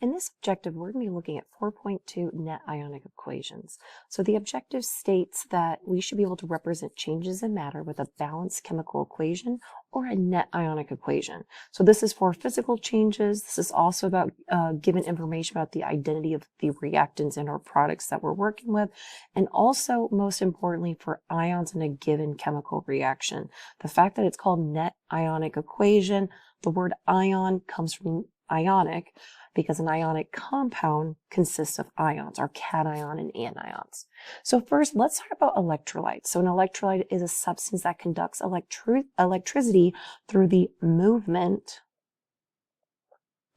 In this objective, we're going to be looking at 4.2 net ionic equations. So the objective states that we should be able to represent changes in matter with a balanced chemical equation or a net ionic equation. So this is for physical changes. This is also about giving information about the identity of the reactants and our products that we're working with, and also, most importantly, for ions in a given chemical reaction. The fact that it's called net ionic equation, the word ion comes from ionic, because an ionic compound consists of ions, or cation and anions. So first, let's talk about electrolytes. So an electrolyte is a substance that conducts electricity through the movement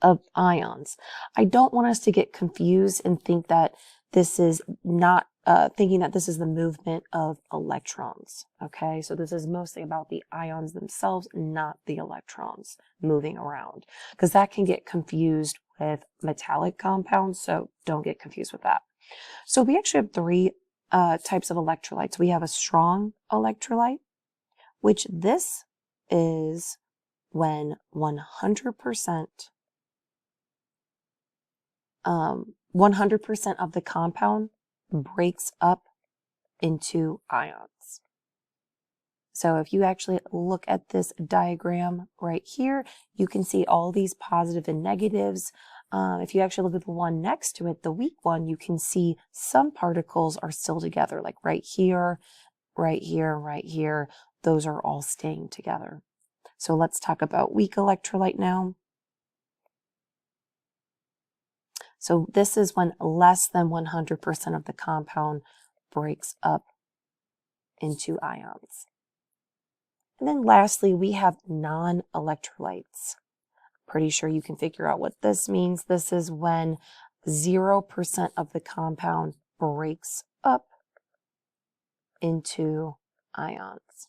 of ions. I don't want us to get confused and think that this is not thinking that this is the movement of electrons. Okay, so this is mostly about the ions themselves, not the electrons moving around, because that can get confused with metallic compounds, so don't get confused with that. So we actually have three types of electrolytes. We have a strong electrolyte, which this is when 100% of the compound breaks up into ions. So if you actually look at this diagram right here, you can see all these positive and negatives. If you actually look at the one next to it, the weak one, you can see some particles are still together, like right here, right here, right here. Those are all staying together. So let's talk about weak electrolyte now. So this is when less than 100% of the compound breaks up into ions. And then lastly, we have non-electrolytes. Pretty sure you can figure out what this means. This is when 0% of the compound breaks up into ions.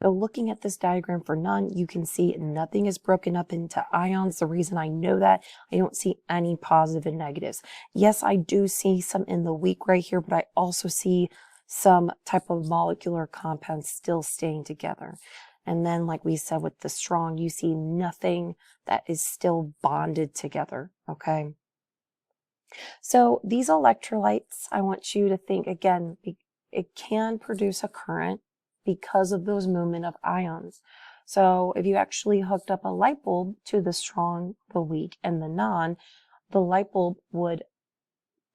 So looking at this diagram for none, you can see nothing is broken up into ions. The reason I know that, I don't see any positive and negatives. Yes, I do see some in the weak right here, but I also see some type of molecular compounds still staying together. And then, like we said, with the strong, you see nothing that is still bonded together, okay? So these electrolytes, I want you to think, again, it can produce a current because of those movement of ions. So if you actually hooked up a light bulb to the strong, the weak, and the non, the light bulb would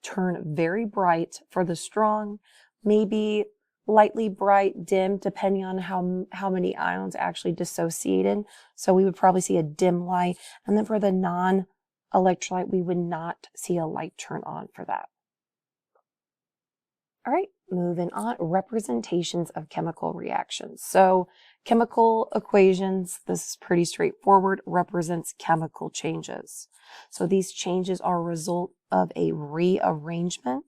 turn very bright for the strong, maybe lightly bright, dim, depending on how many ions actually dissociated. So we would probably see a dim light. And then for the non-electrolyte, we would not see a light turn on for that. All right, moving on, representations of chemical reactions. So chemical equations, this is pretty straightforward, represents chemical changes. So these changes are a result of a rearrangement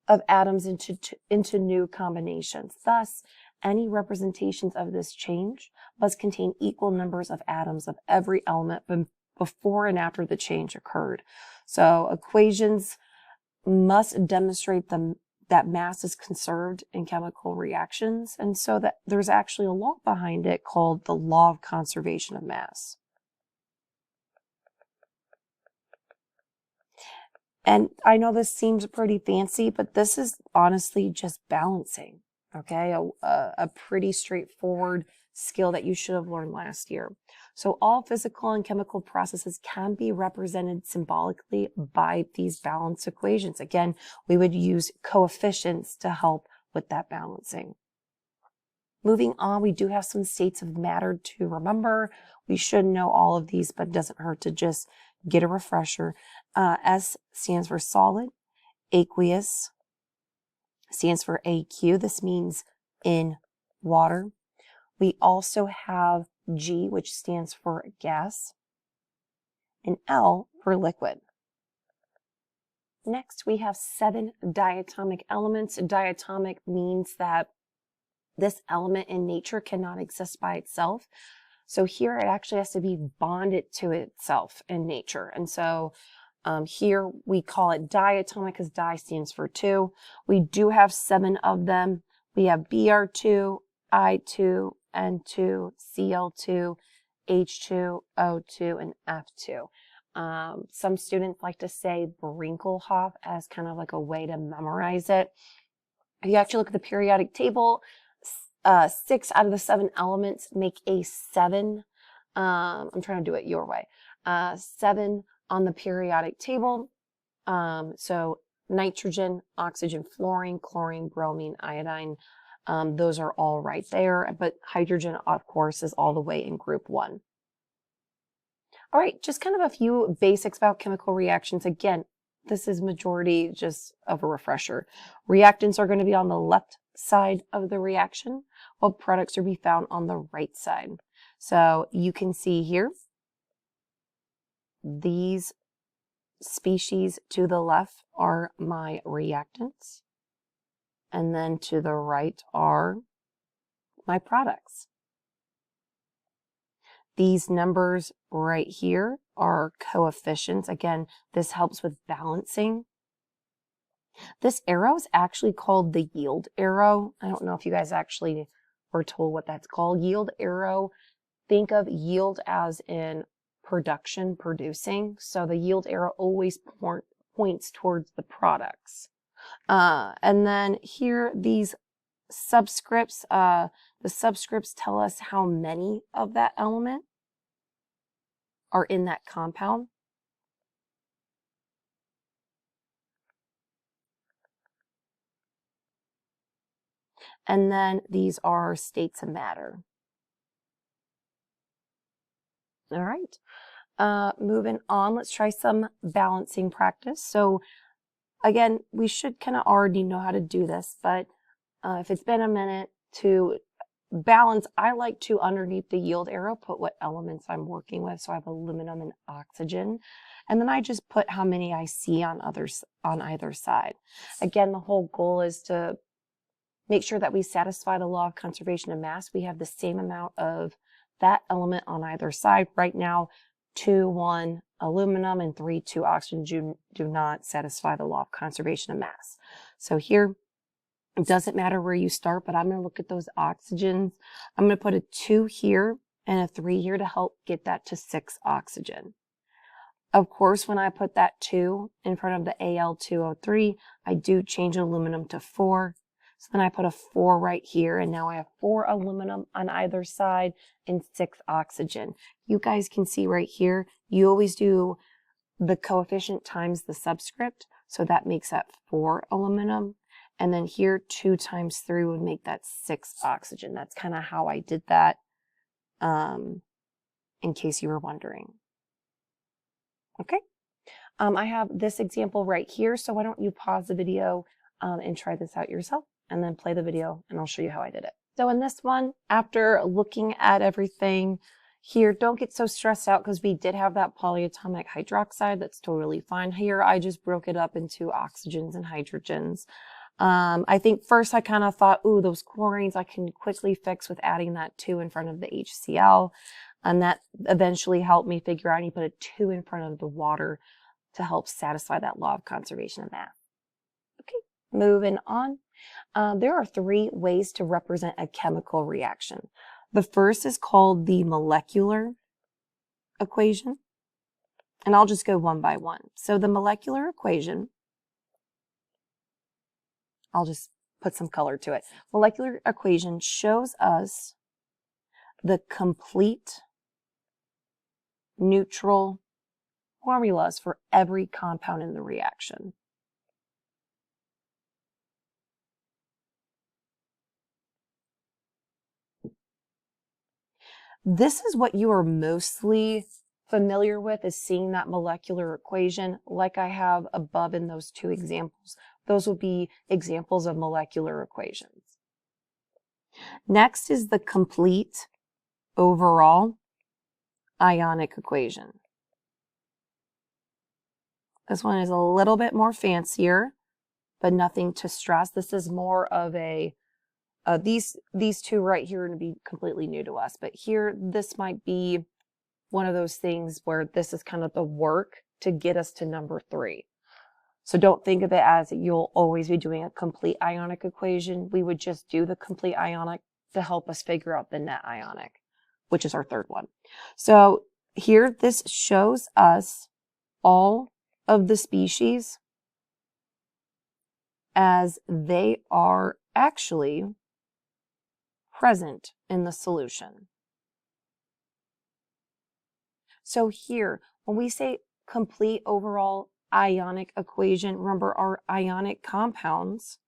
of atoms into new combinations. Thus, any representations of this change must contain equal numbers of atoms of every element before and after the change occurred. So equations must demonstrate that mass is conserved in chemical reactions, and so that there's actually a law behind it called the law of conservation of mass. And I know this seems pretty fancy, but this is honestly just balancing, okay? A pretty straightforward skill that you should have learned last year. So all physical and chemical processes can be represented symbolically by these balance equations. Again, we would use coefficients to help with that balancing. Moving on, we do have some states of matter to remember. We should know all of these, but it doesn't hurt to just get a refresher. S stands for solid. Aqueous stands for AQ. This means in water. We also have G, which stands for gas, and L for liquid. Next, we have 7 diatomic elements. Diatomic means that this element in nature cannot exist by itself. So here it actually has to be bonded to itself in nature. And so here we call it diatomic because di stands for 2. We do have 7 of them. We have Br2, I2, N2, Cl2, H2, O2, and F2. Some students like to say Brinkelhoff as kind of like a way to memorize it. If you actually look at the periodic table, 6 out of the 7 elements make a 7. I'm trying to do it your way. 7 on the periodic table. So nitrogen, oxygen, fluorine, chlorine, bromine, iodine, those are all right there. But hydrogen, of course, is all the way in group 1. All right, just kind of a few basics about chemical reactions. Again, this is majority just of a refresher. Reactants are going to be on the left side of the reaction, while products are to be found on the right side. So you can see here, these species to the left are my reactants, and then to the right are my products. These numbers right here are coefficients. Again, this helps with balancing. This arrow is actually called the yield arrow. I don't know if you guys actually were told what that's called. Yield arrow, think of yield as in production, producing. So the yield arrow always points towards the products. And then here, these subscripts, the subscripts tell us how many of that element are in that compound. And then these are states of matter. All right, moving on, let's try some balancing practice. So again, we should kind of already know how to do this, but if it's been a minute, to balance, I like to, underneath the yield arrow, put what elements I'm working with. So I have aluminum and oxygen. And then I just put how many I see on either side. Again, the whole goal is to make sure that we satisfy the law of conservation of mass. We have the same amount of that element on either side. Right now, 2, 1 aluminum and 3, 2 oxygen do not satisfy the law of conservation of mass. So here, it doesn't matter where you start, but I'm going to look at those oxygens. I'm going to put a 2 here and a 3 here to help get that to 6 oxygen. Of course, when I put that 2 in front of the Al2O3, I do change aluminum to 4. So then I put a 4 right here, and now I have 4 aluminum on either side and 6 oxygen. You guys can see right here, you always do the coefficient times the subscript, so that makes that 4 aluminum. And then here, 2 times 3 would make that 6 oxygen. That's kind of how I did that, in case you were wondering. Okay, I have this example right here, so why don't you pause the video and try this out yourself, and then play the video, and I'll show you how I did it. So in this one, after looking at everything here, don't get so stressed out because we did have that polyatomic hydroxide. That's totally fine. Here, I just broke it up into oxygens and hydrogens. I think first I kind of thought, ooh, those chlorines I can quickly fix with adding that 2 in front of the HCl. And that eventually helped me figure out I need to put a 2 in front of the water to help satisfy that law of conservation of mass. Okay, moving on. There are 3 ways to represent a chemical reaction. The first is called the molecular equation. And I'll just go one by one. So the molecular equation, I'll just put some color to it. Molecular equation shows us the complete neutral formulas for every compound in the reaction. This is what you are mostly familiar with, is seeing that molecular equation like I have above in those 2 examples. Those will be examples of molecular equations. Next is the complete overall ionic equation. This one is a little bit more fancier, but nothing to stress. This is more of a, these 2 right here are going to be completely new to us, but here, this might be one of those things where this is kind of the work to get us to number 3. So don't think of it as you'll always be doing a complete ionic equation. We would just do the complete ionic to help us figure out the net ionic. which is our third one. So here, this shows us all of the species as they are actually present in the solution. So here, when we say complete overall ionic equation, remember our ionic compounds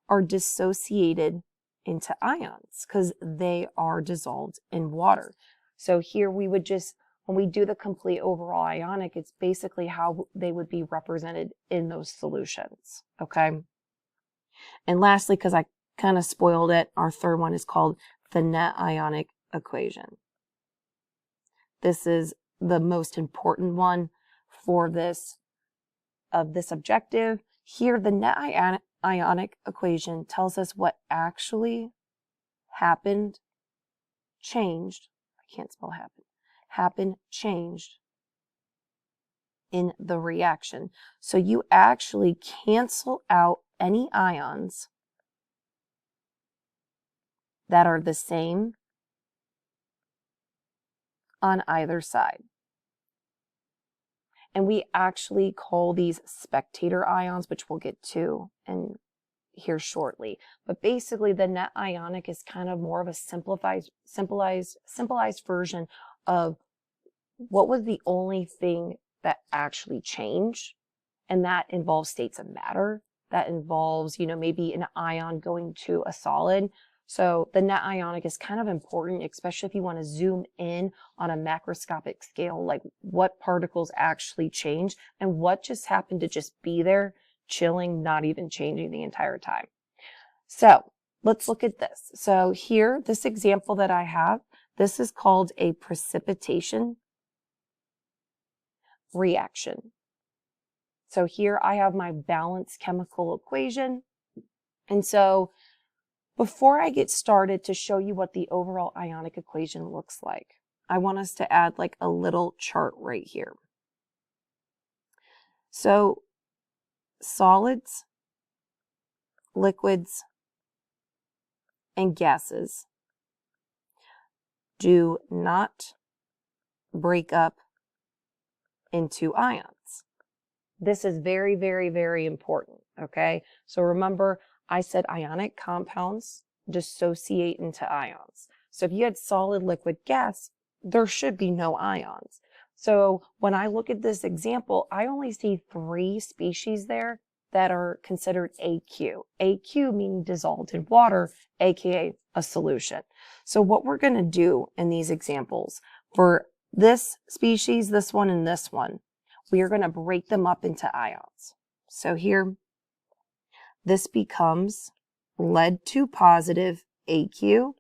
are dissociated into ions because they are dissolved in water. So here we would just, when we do the complete overall ionic, it's basically how they would be represented in those solutions, okay? And lastly, because I kind of spoiled it, our third one is called the net ionic equation. This is the most important one for this objective. Here, the net ionic equation tells us what actually happened, changed, I can't spell happened, changed in the reaction. So you actually cancel out any ions that are the same on either side. And we actually call these spectator ions, which we'll get to in here shortly. But basically, the net ionic is kind of more of a simplified version of what was the only thing that actually changed, and that involves states of matter. That involves, maybe an ion going to a solid. So the net ionic is kind of important, especially if you want to zoom in on a macroscopic scale, like what particles actually change and what just happened to just be there, chilling, not even changing the entire time. So let's look at this. So here, this example that I have, this is called a precipitation reaction. So here I have my balanced chemical equation. And so before I get started to show you what the overall ionic equation looks like, I want us to add like a little chart right here. So solids, liquids, and gases do not break up into ions. This is very, very, very important, okay? So remember, I said ionic compounds dissociate into ions. So if you had solid, liquid, gas, there should be no ions. So when I look at this example, I only see 3 species there that are considered AQ. AQ meaning dissolved in water, aka a solution. So what we're going to do in these examples, for this species, this one, and this one, we are going to break them up into ions. So here, this becomes lead 2 positive AQ,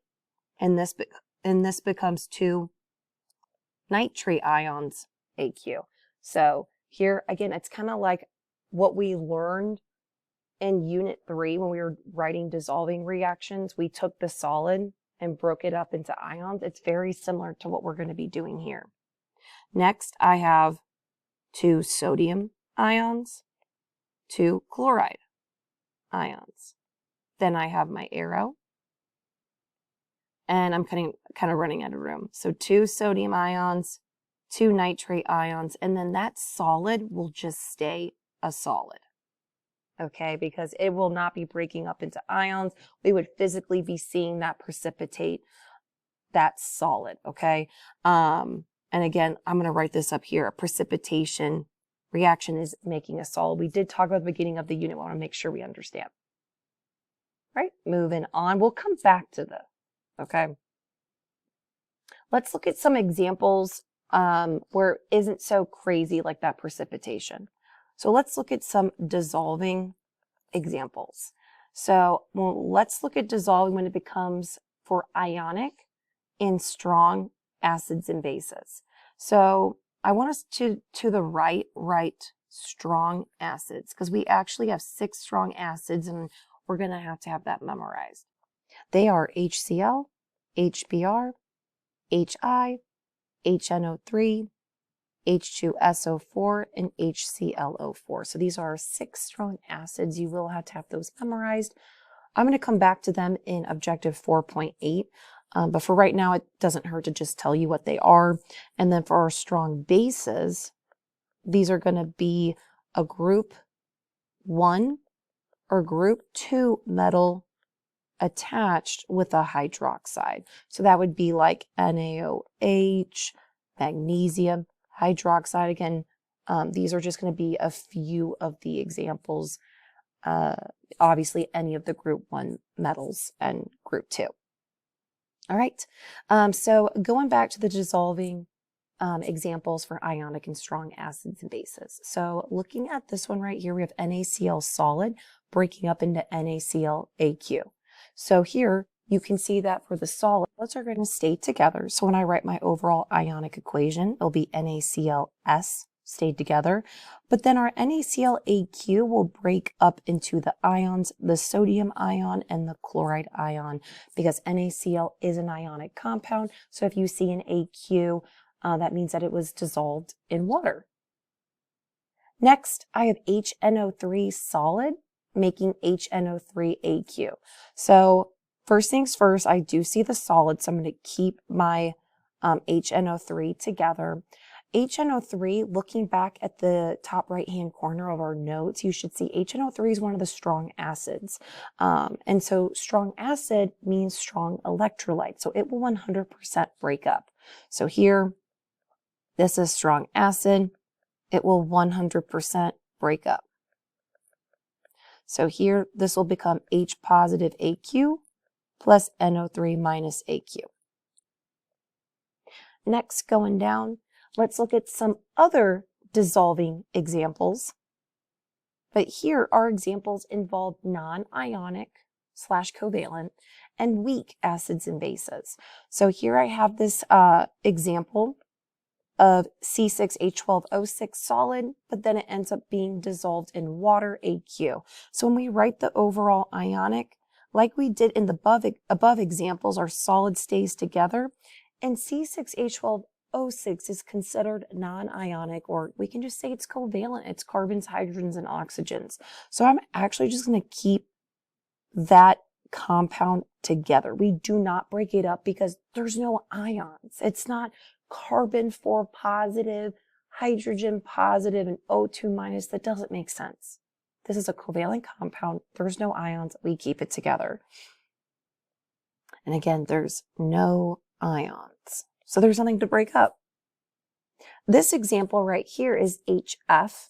and this becomes 2 nitrate ions AQ. So here again, it's kind of like what we learned in Unit 3 when we were writing dissolving reactions. We took the solid and broke it up into ions. It's very similar to what we're going to be doing here. Next, I have 2 sodium ions, 2 chloride ions. Then I have my arrow, and I'm kind of running out of room. So 2 sodium ions, 2 nitrate ions, and then that solid will just stay a solid, okay? Because it will not be breaking up into ions. We would physically be seeing that precipitate that solid, okay? And again, I'm going to write this up here. A precipitation reaction is making a solid. We did talk about the beginning of the unit. I want to make sure we understand. Right, moving on. We'll come back to this, okay? Let's look at some examples where it isn't so crazy like that precipitation. So let's look at some dissolving examples. So let's look at dissolving when it becomes for ionic and strong acids and bases. So I want us to the right, write strong acids, because we actually have 6 strong acids, and we're going to have that memorized. They are HCl, HBr, HI, HNO3, H2SO4, and HClO4. So these are our 6 strong acids. You will have to have those memorized. I'm going to come back to them in objective 4.8. But for right now, it doesn't hurt to just tell you what they are. And then for our strong bases, these are going to be a group 1 or group 2 metal attached with a hydroxide. So that would be like NaOH, magnesium, hydroxide. Again, these are just going to be a few of the examples. Obviously, any of the group 1 metals and group 2. All right, so going back to the dissolving examples for ionic and strong acids and bases. So looking at this one right here, we have NaCl solid breaking up into NaCl-AQ. So here you can see that for the solids are going to stay together. So when I write my overall ionic equation, it'll be NaCl(S) stayed together. But then our NaCl-AQ will break up into the ions, the sodium ion and the chloride ion, because NaCl is an ionic compound. So if you see an AQ, that means that it was dissolved in water. Next, I have HNO3 solid making HNO3AQ. So first things first, I do see the solid, so I'm going to keep my HNO3 together. HNO3, looking back at the top right-hand corner of our notes, you should see HNO3 is one of the strong acids. And so strong acid means strong electrolyte. So it will 100% break up. So here, this is strong acid. It will 100% break up. So here, this will become H positive AQ plus NO3 minus AQ. Next, going down, let's look at some other dissolving examples. But here, our examples involve non-ionic / covalent and weak acids and bases. So here I have this example of C6H12O6 solid, but then it ends up being dissolved in water, AQ. So when we write the overall ionic, like we did in the above examples, our solid stays together, and C6H12O6 is considered non-ionic, or we can just say it's covalent. It's carbons, hydrogens, and oxygens. So I'm actually just going to keep that compound together. We do not break it up because there's no ions. It's not carbon 4 positive, hydrogen positive, and O2 minus. That doesn't make sense. This is a covalent compound. There's no ions. We keep it together. And again, there's no ions. So there's nothing to break up. This example right here is HF.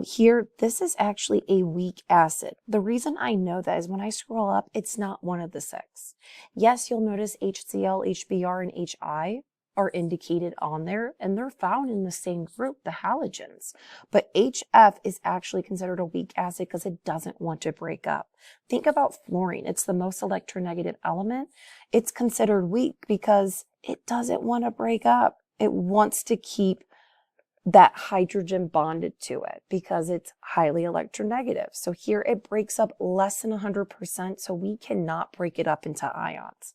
Here, this is actually a weak acid. The reason I know that is when I scroll up, it's not one of the 6. Yes, you'll notice HCl, HBr, and HI are indicated on there, and they're found in the same group, the halogens. But HF is actually considered a weak acid because it doesn't want to break up. Think about fluorine. It's the most electronegative element. It's considered weak because it doesn't want to break up. It wants to keep that hydrogen bonded to it because it's highly electronegative. So here it breaks up less than 100%, so we cannot break it up into ions.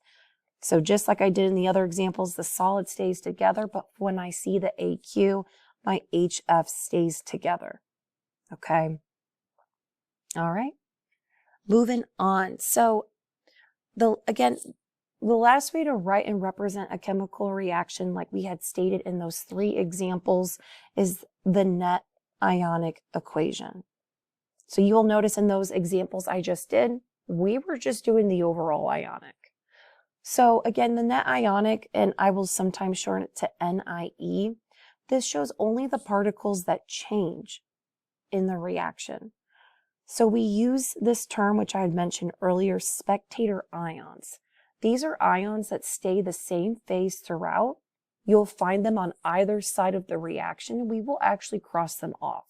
So just like I did in the other examples, the solid stays together, but when I see the AQ, my HF stays together. Okay? All right. Moving on. So again, the last way to write and represent a chemical reaction, like we had stated in those 3 examples, is the net ionic equation. So you will notice in those examples I just did, we were just doing the overall ionic. So again, the net ionic, and I will sometimes shorten it to NIE, this shows only the particles that change in the reaction. So we use this term, which I had mentioned earlier, spectator ions. These are ions that stay the same phase throughout. You'll find them on either side of the reaction, and we will actually cross them off.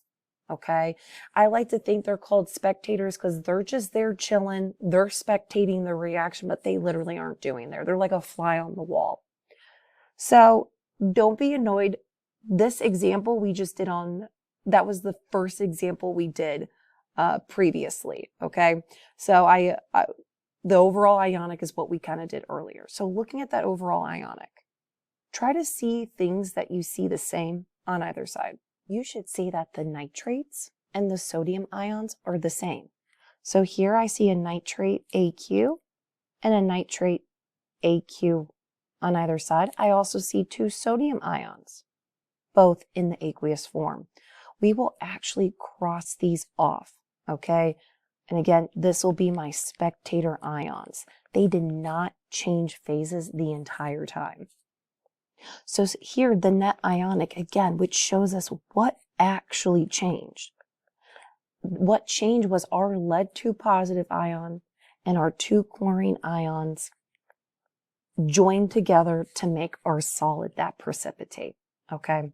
Okay, I like to think they're called spectators because they're just there chilling. They're spectating the reaction, but they literally aren't doing there. They're like a fly on the wall. So don't be annoyed. This example we just did that was the first example we did previously. Okay, so the overall ionic is what we kind of did earlier. So looking at that overall ionic, try to see things that you see the same on either side. You should see that the nitrates and the sodium ions are the same. So here I see a nitrate AQ and a nitrate AQ on either side, I also see 2 sodium ions, both in the aqueous form. We will actually cross these off, okay? And again, this will be my spectator ions. They did not change phases the entire time. So here, the net ionic, again, which shows us what actually changed. What changed was our lead-2 positive ion and our 2 chlorine ions joined together to make our solid that precipitate, okay?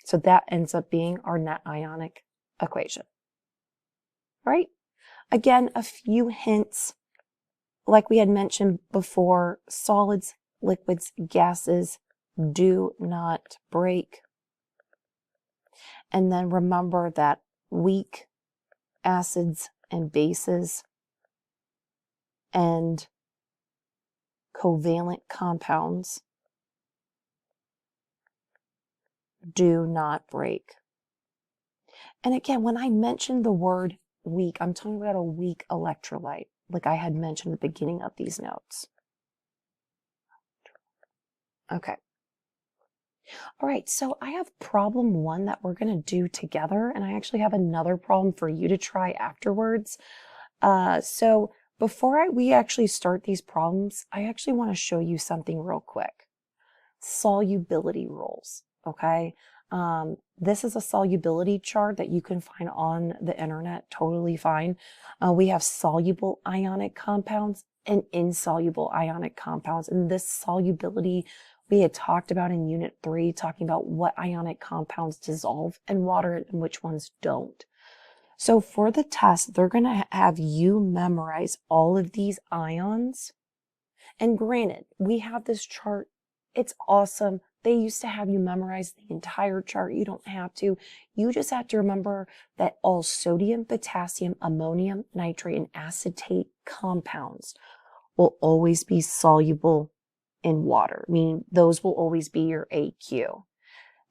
So that ends up being our net ionic equation, right? Again, a few hints, like we had mentioned before, solids, liquids, gases do not break. And then remember that weak acids and bases and covalent compounds do not break. And again, when I mentioned the word weak, I'm talking about a weak electrolyte, like I had mentioned at the beginning of these notes. Okay. All right, so I have problem 1 that we're going to do together, and I actually have another problem for you to try afterwards. So before we actually start these problems, I actually want to show you something real quick. Solubility rules, okay? This is a solubility chart that you can find on the internet, totally fine. We have soluble ionic compounds and insoluble ionic compounds, and this solubility we had talked about in Unit 3, talking about what ionic compounds dissolve in water and which ones don't. So for the test, they're going to have you memorize all of these ions. And granted, we have this chart. It's awesome. They used to have you memorize the entire chart. You don't have to. You just have to remember that all sodium, potassium, ammonium, nitrate, and acetate compounds will always be soluble in water, meaning those will always be your AQ.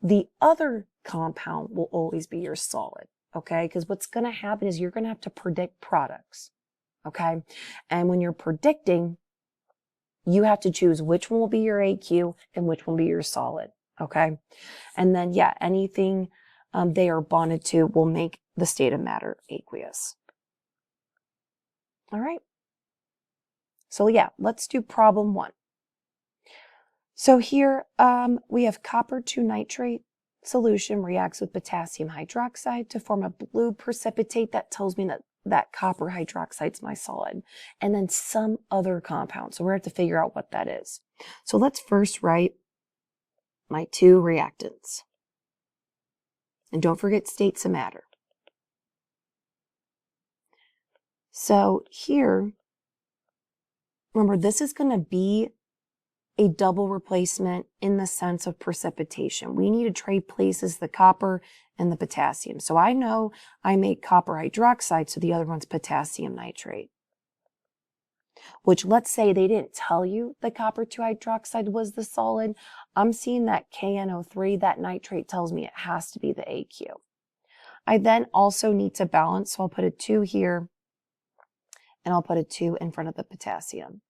The other compound will always be your solid, okay? Because what's going to happen is you're going to have to predict products, okay? And when you're predicting, you have to choose which one will be your AQ and which one will be your solid, okay? And then, yeah, anything they are bonded to will make the state of matter aqueous. All right? So, yeah, let's do problem 1. So here we have copper 2 nitrate solution reacts with potassium hydroxide to form a blue precipitate. That tells me that copper hydroxide is my solid, and then some other compound. So we're going to have to figure out what that is. So let's first write my 2 reactants. And don't forget states of matter. So here, remember, this is going to be a double replacement in the sense of precipitation. We need to trade places the copper and the potassium. So I know I make copper hydroxide, so the other one's potassium nitrate. Which, let's say they didn't tell you the copper 2 hydroxide was the solid. I'm seeing that KNO3, that nitrate tells me it has to be the AQ. I then also need to balance, so I'll put a 2 here, and I'll put a 2 in front of the potassium.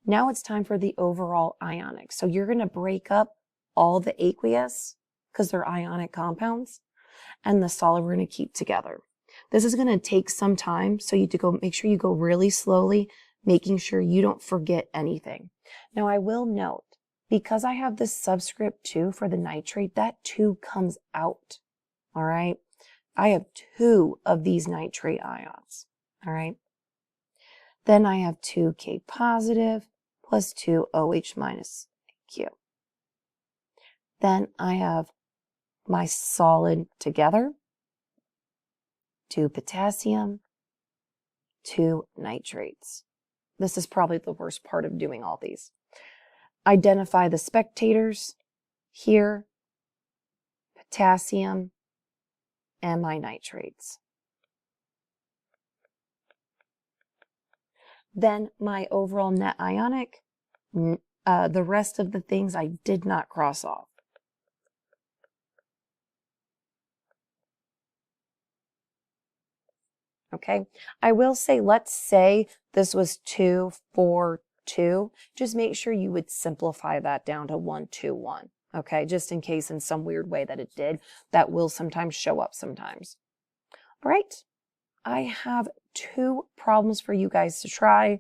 Now it's time for the overall ionic. So you're going to break up all the aqueous, because they're ionic compounds, and the solid we're going to keep together. This is going to take some time, so you have to go make sure you go really slowly, making sure you don't forget anything. Now I will note, because I have this subscript 2 for the nitrate, that 2 comes out, all right? I have 2 of these nitrate ions, all right? Then I have 2 K positive plus 2 OH minus Q. Then I have my solid together, 2 potassium, 2 nitrates. This is probably the worst part of doing all these. Identify the spectators here, potassium, and my nitrates. Then my overall net ionic, the rest of the things I did not cross off. Okay, I will say, let's say this was 2, 4, 2, just make sure you would simplify that down to 1, 2, 1. Okay, just in case in some weird way that it did, that will sometimes show up sometimes. All right, I have 2 problems for you guys to try.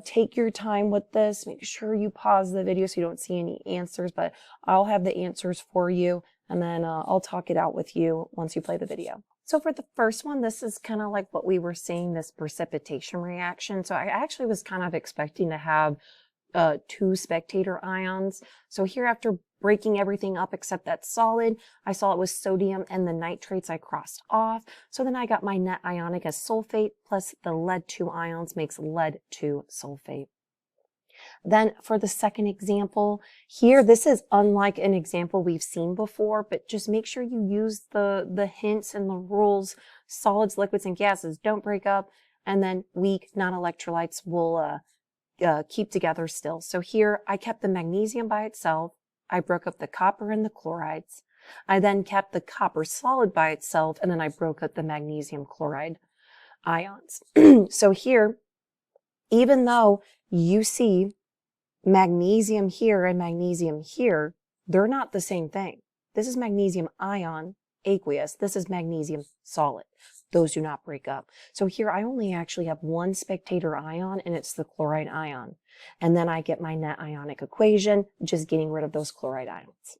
Take your time with this. Make sure you pause the video so you don't see any answers, but I'll have the answers for you, and then I'll talk it out with you once you play the video. So for the first one, this is kind of like what we were seeing, this precipitation reaction. So I actually was kind of expecting to have 2 spectator ions. So here, after breaking everything up except that solid, I saw it was sodium and the nitrates I crossed off. So then I got my net ionic as sulfate, plus the lead-2 ions makes lead-2 sulfate. Then for the second example here, this is unlike an example we've seen before, but just make sure you use the hints and the rules. Solids, liquids, and gases don't break up, and then weak non-electrolytes will keep together still. So here I kept the magnesium by itself. I broke up the copper and the chlorides. I then kept the copper solid by itself, and then I broke up the magnesium chloride ions. So here, even though you see magnesium here and magnesium here, they're not the same thing. This is magnesium ion, aqueous. This is magnesium solid. Those do not break up. So here I only actually have 1 spectator ion, and it's the chloride ion. And then I get my net ionic equation, just getting rid of those chloride ions.